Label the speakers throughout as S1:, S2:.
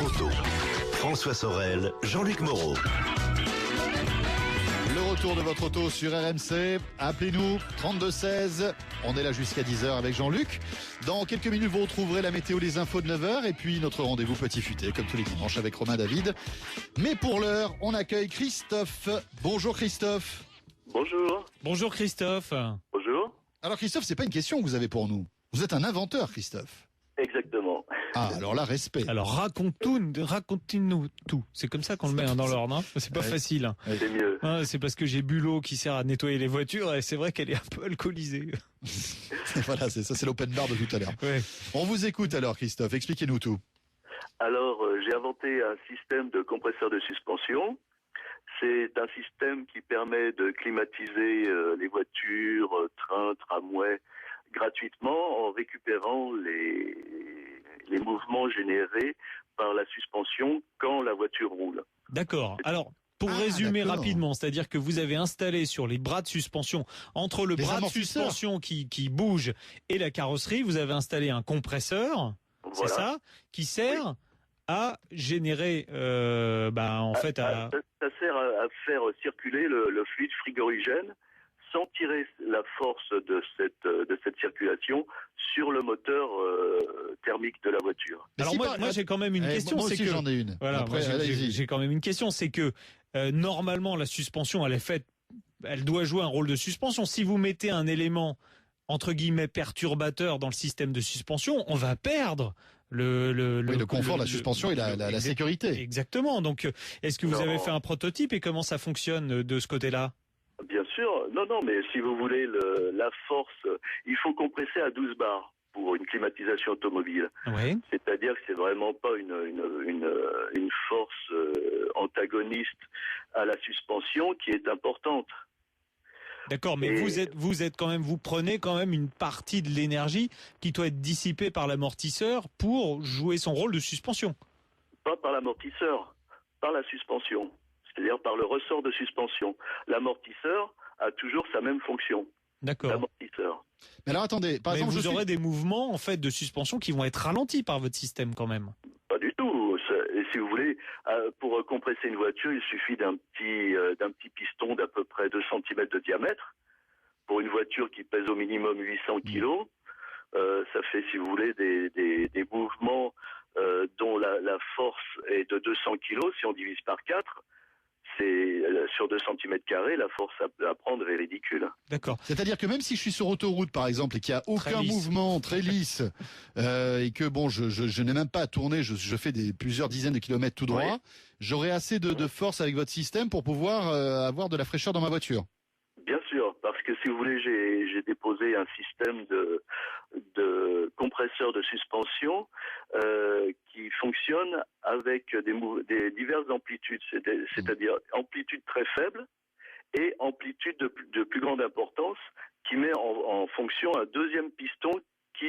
S1: Votre auto. François Sorel, Jean-Luc Moreau.
S2: Le retour de votre auto sur RMC. Appelez-nous 3216. On est là jusqu'à 10h avec Jean-Luc. Dans quelques minutes, vous retrouverez la météo, les infos de 9h et puis notre rendez-vous petit futé, comme tous les dimanches avec Romain David. Mais pour l'heure, on accueille Christophe. Bonjour Christophe.
S3: Bonjour.
S4: Bonjour Christophe.
S3: Bonjour.
S2: Alors Christophe, c'est pas une question que vous avez pour nous. Vous êtes un inventeur, Christophe.
S3: Exactement.
S2: Ah, alors là, respect.
S4: Alors raconte-nous tout. C'est comme ça qu'on le met dans l'ordre. Hein. C'est pas facile. Hein.
S3: C'est mieux.
S4: Hein, c'est parce que j'ai bu l'eau qui sert à nettoyer les voitures et c'est vrai qu'elle est un peu alcoolisée.
S2: Voilà, c'est ça, c'est l'open bar de tout à l'heure.
S4: Ouais.
S2: On vous écoute alors, Christophe. Expliquez-nous tout.
S3: Alors, j'ai inventé un système de compresseur de suspension. C'est un système qui permet de climatiser les voitures, trains, tramways gratuitement en récupérant les mouvements générés par la suspension quand la voiture roule.
S4: D'accord. Alors, pour résumer
S2: d'accord.
S4: rapidement, c'est-à-dire que vous avez installé sur les bras de suspension, entre le
S2: Les
S4: bras de
S2: amortisseurs.
S4: suspension qui bouge et la carrosserie, vous avez installé un compresseur,
S3: Voilà.
S4: c'est ça, qui sert à générer,
S3: Ça sert à faire circuler le fluide frigorigène sans tirer la force de cette circulation sur le moteur thermique de la voiture.
S2: Mais
S4: Alors
S2: si
S4: moi j'ai quand même une question,
S2: moi
S4: c'est
S2: aussi
S4: que
S2: j'en ai une.
S4: voilà,
S2: Après,
S4: moi,
S2: allez-y.
S4: j'ai quand même une question, c'est que normalement la suspension elle doit jouer un rôle de suspension. Si vous mettez un élément entre guillemets perturbateur dans le système de suspension, on va perdre le
S2: confort, la suspension et la sécurité.
S4: Exactement. Donc est-ce que vous
S3: Non.
S4: avez fait un prototype et comment ça fonctionne de ce côté-là?
S3: Bien sûr, non, mais si vous voulez la force, il faut compresser à 12 bars pour une climatisation automobile.
S4: Oui.
S3: C'est-à-dire que c'est vraiment pas une force antagoniste à la suspension qui est importante.
S4: D'accord, mais
S3: Et-
S4: vous prenez quand même une partie de l'énergie qui doit être dissipée par l'amortisseur pour jouer son rôle de suspension.
S3: Pas par l'amortisseur, par la suspension. C'est-à-dire par le ressort de suspension. L'amortisseur a toujours sa même fonction.
S4: D'accord.
S3: L'amortisseur.
S2: Mais alors attendez, par
S4: Mais
S2: exemple,
S4: vous aurez des mouvements en fait de suspension qui vont être ralentis par votre système quand même.
S3: Pas du tout. Et si vous voulez, pour compresser une voiture, il suffit d'un petit piston d'à peu près 2 cm de diamètre. Pour une voiture qui pèse au minimum 800 kg, ça fait, si vous voulez, des mouvements dont la force est de 200 kg. Si on divise par 4, c'est sur 2 cm², la force à prendre est ridicule.
S4: D'accord.
S2: c'est-à-dire que même si je suis sur autoroute par exemple et qu'il n'y a aucun
S4: lisse.
S2: mouvement très lisse et que bon, je n'ai même pas à tourner, je fais plusieurs dizaines de kilomètres tout droit,
S3: Oui.
S2: j'aurai assez de force avec votre système pour pouvoir avoir de la fraîcheur dans ma voiture.
S3: Bien sûr, parce que si vous voulez, j'ai déposé un système de compresseur de suspension qui fonctionne avec des diverses amplitudes, c'est-à-dire amplitude très faible et amplitude de plus grande importance, qui met en fonction un deuxième piston qui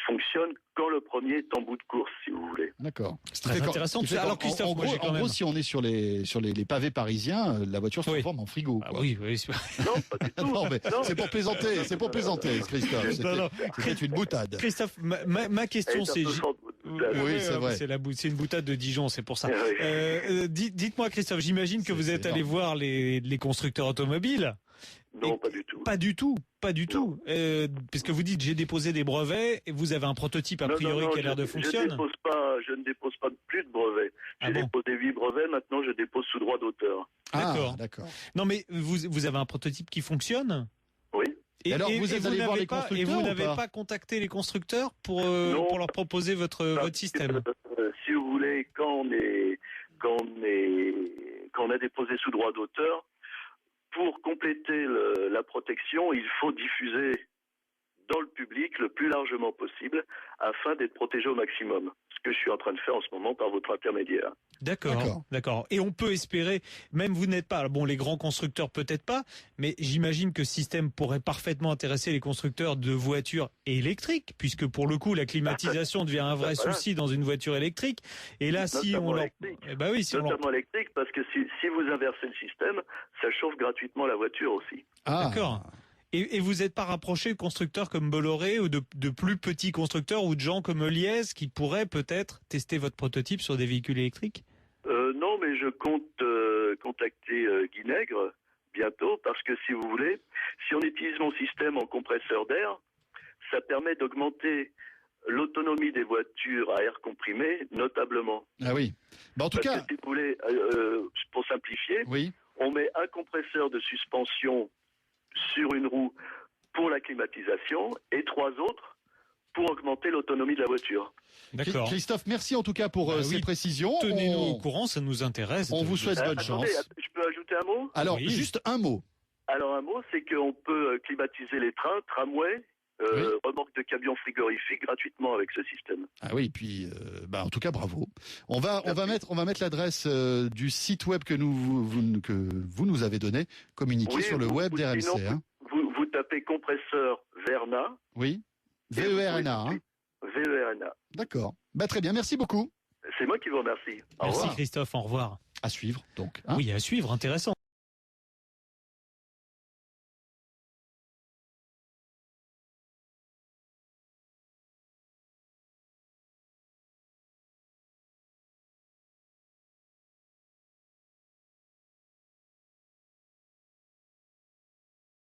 S3: fonctionne quand le premier est en bout de course, si vous voulez.
S2: D'accord.
S4: C'est très intéressant. Alors Christophe,
S2: en
S4: moi, j'ai quand
S2: gros,
S4: même...
S2: si on est sur les pavés parisiens, la voiture se
S4: Oui.
S2: transforme en frigo.
S4: Ah
S2: Quoi.
S4: oui.
S3: Non, pas du tout.
S2: Non, mais
S3: Non.
S2: c'est pour plaisanter, Christophe.
S4: Non.
S2: C'était une boutade.
S4: Christophe, ma question
S3: Elle est un
S4: c'est...
S3: peu forte, boutade.
S2: Oui, c'est vrai.
S4: C'est une boutade de Dijon, c'est pour ça.
S3: Oui.
S4: Dites-moi Christophe, j'imagine que vous êtes
S2: c'est
S4: allé
S2: énorme.
S4: voir les constructeurs automobiles.
S3: Non, pas du tout.
S4: Pas du tout. Puisque vous dites j'ai déposé des brevets et vous avez un prototype a priori qui a l'air de fonctionner.
S3: Je ne dépose pas plus de brevets. J'ai
S4: Ah bon
S3: déposé 8 brevets, maintenant je dépose sous droit d'auteur.
S2: D'accord.
S4: Non mais vous avez un prototype qui fonctionne.
S3: Oui.
S2: Et alors, vous êtes allé voir les constructeurs
S4: Et vous
S2: ou
S4: n'avez
S2: pas
S4: pas contacté les constructeurs pour
S3: Non.
S4: leur proposer votre système.
S3: Si vous voulez, quand on a déposé sous droit d'auteur, pour compléter la protection, il faut diffuser dans le public le plus largement possible afin d'être protégé au maximum. Ce que je suis en train de faire en ce moment par votre intermédiaire.
S4: D'accord. Et on peut espérer, même vous n'êtes pas, bon les grands constructeurs peut-être pas, mais j'imagine que ce système pourrait parfaitement intéresser les constructeurs de voitures électriques, puisque pour le coup la climatisation devient un vrai
S3: Voilà.
S4: souci dans une voiture électrique. Et là si on leur...
S3: électrique.
S4: Eh ben oui, si on leur...
S3: Notamment électrique, parce que si vous inversez le système, ça chauffe gratuitement la voiture aussi.
S2: Ah.
S4: D'accord. Et vous n'êtes pas rapproché de constructeurs comme Bolloré ou de plus petits constructeurs ou de gens comme Eliez qui pourraient peut-être tester votre prototype sur des véhicules électriques?
S3: Non, mais je compte contacter Guy Nègre bientôt parce que si vous voulez, si on utilise mon système en compresseur d'air, ça permet d'augmenter l'autonomie des voitures à air comprimé, notablement.
S2: Ah oui. En tout
S3: Parce
S2: cas,
S3: que, si vous voulez, pour simplifier,
S2: oui.
S3: on met un compresseur de suspension sur une roue pour la climatisation et 3 autres pour augmenter l'autonomie de la voiture.
S4: D'accord.
S2: Christophe, merci en tout cas pour ces
S4: oui.
S2: précisions.
S4: Tenez-nous au courant, ça nous intéresse.
S2: On vous souhaite bonne
S3: Attendez,
S2: chance.
S3: je peux ajouter un mot?
S2: Alors,
S4: Oui.
S2: juste un mot.
S3: Alors un mot, c'est qu'on peut climatiser les trains, tramways, remorques de camions frigorifiques gratuitement avec ce système.
S2: Ah oui, puis en tout cas bravo. On va mettre l'adresse du site web que vous nous avez donné, communiqué sur le web d'RMC.
S3: Sinon, vous tapez compresseur Verna.
S2: Oui.
S3: Et vous
S2: VERNA.
S3: pouvez- VERNA.
S2: D'accord. Très bien. Merci beaucoup.
S3: C'est moi qui vous remercie. Au
S4: Merci
S3: revoir.
S4: Christophe, au revoir.
S2: À suivre donc. hein.
S4: Oui, à suivre, intéressant.